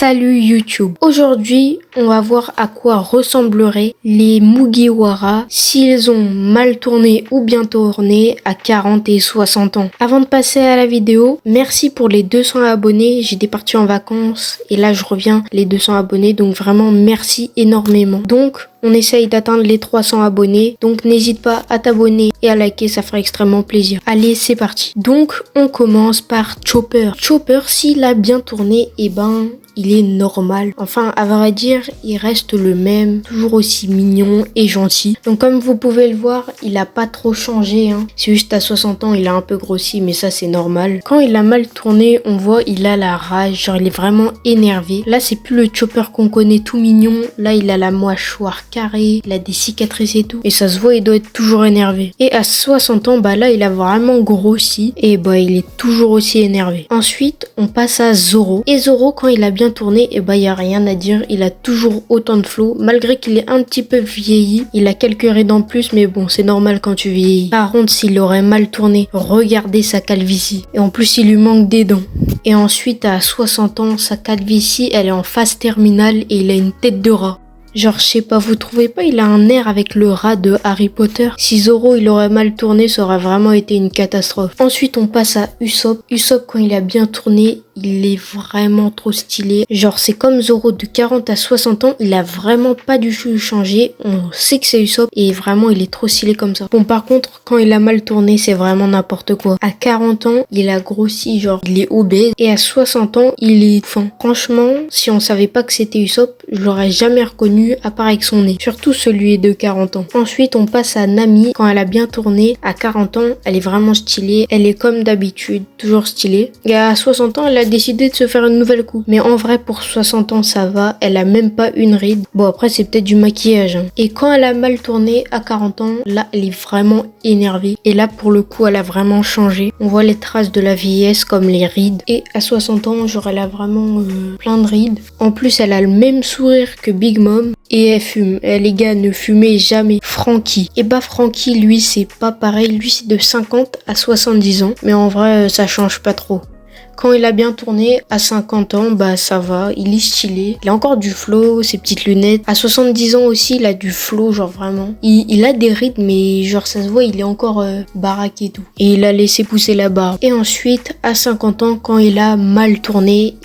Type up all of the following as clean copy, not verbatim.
Salut YouTube. Aujourd'hui, on va voir à quoi ressembleraient les Mugiwara s'ils ont mal tourné ou bien tourné à 40 et 60 ans. Avant de passer à la vidéo, merci pour les 200 abonnés. J'étais parti en vacances et là je reviens les 200 abonnés. Donc vraiment merci énormément. Donc on essaye d'atteindre les 300 abonnés. Donc n'hésite pas à t'abonner et à liker, ça fera extrêmement plaisir. Allez, c'est parti. Donc on commence par Chopper. Chopper, s'il a bien tourné, il est normal. Enfin, à vrai dire, il reste le même, toujours aussi mignon et gentil. Donc comme vous pouvez le voir, il a pas trop changé. C'est juste à 60 ans, il a un peu grossi, mais ça c'est normal. Quand il a mal tourné, on voit il a la rage, genre il est vraiment énervé. Là, c'est plus le Chopper qu'on connaît tout mignon. Là, il a la mâchoire carrée, il a des cicatrices et tout. Et ça se voit, il doit être toujours énervé. Et à 60 ans, là, il a vraiment grossi et il est toujours aussi énervé. Ensuite, on passe à Zoro. Et Zoro, quand il a bien tourné, il y a rien à dire, il a toujours autant de flow, malgré qu'il est un petit peu vieilli, il a quelques rides en plus, mais bon, c'est normal quand tu vieillis. Par contre, s'il aurait mal tourné, regardez sa calvitie, et en plus il lui manque des dents. Et ensuite, à 60 ans, sa calvitie, elle est en phase terminale et il a une tête de rat. Genre, je sais pas, vous trouvez pas, il a un air avec le rat de Harry Potter. Si Zoro, il aurait mal tourné, ça aurait vraiment été une catastrophe. Ensuite, on passe à Usopp. Usopp, quand il a bien tourné, il est vraiment trop stylé. Genre, c'est comme Zoro, de 40 à 60 ans, il a vraiment pas du tout changé. On sait que c'est Usopp et vraiment, il est trop stylé comme ça. Bon, par contre, quand il a mal tourné, c'est vraiment n'importe quoi. À 40 ans, il a grossi, genre, il est obèse. Et à 60 ans, il est fin. Franchement, si on savait pas que c'était Usopp, je l'aurais jamais reconnu à part avec son nez. Surtout celui de 40 ans. Ensuite, on passe à Nami. Quand elle a bien tourné, à 40 ans, elle est vraiment stylée. Elle est comme d'habitude, toujours stylée. Et à 60 ans, elle a décidé de se faire une nouvelle coupe. Mais en vrai, pour 60 ans, ça va. Elle a même pas une ride. Bon, après, c'est peut-être du maquillage. Et quand elle a mal tourné à 40 ans, là, elle est vraiment énervée. Et là, pour le coup, elle a vraiment changé. On voit les traces de la vieillesse comme les rides. Et à 60 ans, genre, elle a vraiment plein de rides. En plus, elle a le même sourire que Big Mom. Et elle fume. Les gars, ne fumez jamais. Franky. Et Franky, lui, c'est pas pareil. Lui, c'est de 50 à 70 ans. Mais en vrai, ça change pas trop. Quand il a bien tourné, à 50 ans, ça va, il est stylé. Il a encore du flow, ses petites lunettes. À 70 ans aussi, il a du flow, genre vraiment. Il a des rides, mais genre ça se voit, il est encore baraque et tout. Et il a laissé pousser la barbe. Et ensuite, à 50 ans, quand il a mal tourné,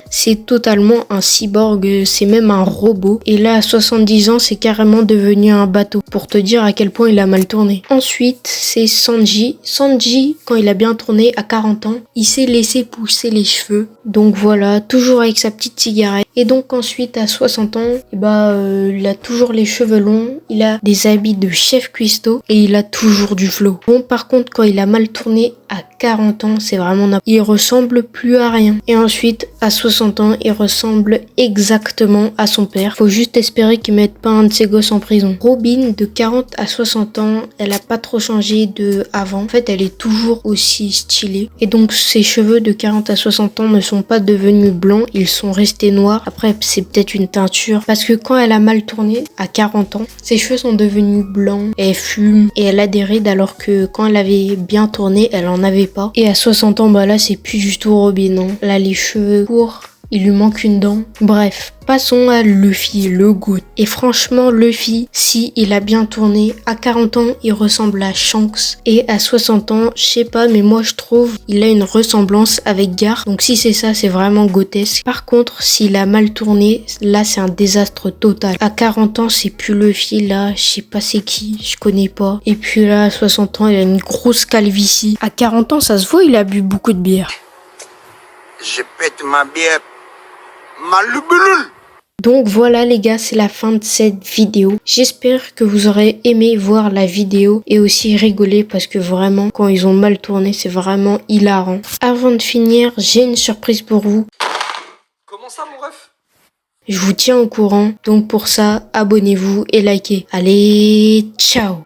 c'est totalement un cyborg, c'est même un robot. Et là, à 70 ans, c'est carrément devenu un bateau. Pour te dire à quel point il a mal tourné. Ensuite, c'est Sanji. Sanji, quand il a bien tourné, à 40 ans, il s'est laissé pousser les cheveux. Donc voilà, toujours avec sa petite cigarette. Et donc ensuite à 60 ans, il a toujours les cheveux longs, il a des habits de chef cuistot et il a toujours du flow. Bon, par contre, quand il a mal tourné à 40 ans, c'est vraiment il ressemble plus à rien. Et ensuite, à 60 ans, il ressemble exactement à son père. Faut juste espérer qu'il mette pas un de ses gosses en prison. Robin, de 40 à 60 ans, elle a pas trop changé de avant. En fait, elle est toujours aussi stylée. Et donc, ses cheveux de 40 à 60 ans ne sont pas devenus blancs, ils sont restés noirs. Après, c'est peut-être une teinture. Parce que quand elle a mal tourné, à 40 ans, ses cheveux sont devenus blancs. Elle fume et elle a des rides alors que quand elle avait bien tourné, elle en avait pas. Et à 60 ans, là, c'est plus du tout Robin. Là, les cheveux courts, il lui manque une dent. Bref. Passons à Luffy, le GOAT. Et franchement, Luffy, si il a bien tourné, à 40 ans, il ressemble à Shanks. Et à 60 ans, je sais pas, mais moi je trouve, il a une ressemblance avec Garp. Donc si c'est ça, c'est vraiment grotesque. Par contre, s'il a mal tourné, là c'est un désastre total. À 40 ans, c'est plus Luffy, là, je sais pas c'est qui, je connais pas. Et puis là, à 60 ans, il a une grosse calvitie. À 40 ans, ça se voit, il a bu beaucoup de bière. Je pète ma bière. Malubulul. Donc voilà les gars, c'est la fin de cette vidéo. J'espère que vous aurez aimé voir la vidéo et aussi rigoler parce que vraiment, quand ils ont mal tourné, c'est vraiment hilarant. Avant de finir, j'ai une surprise pour vous. Comment ça mon ref? Je vous tiens au courant, donc pour ça, abonnez-vous et likez. Allez, ciao!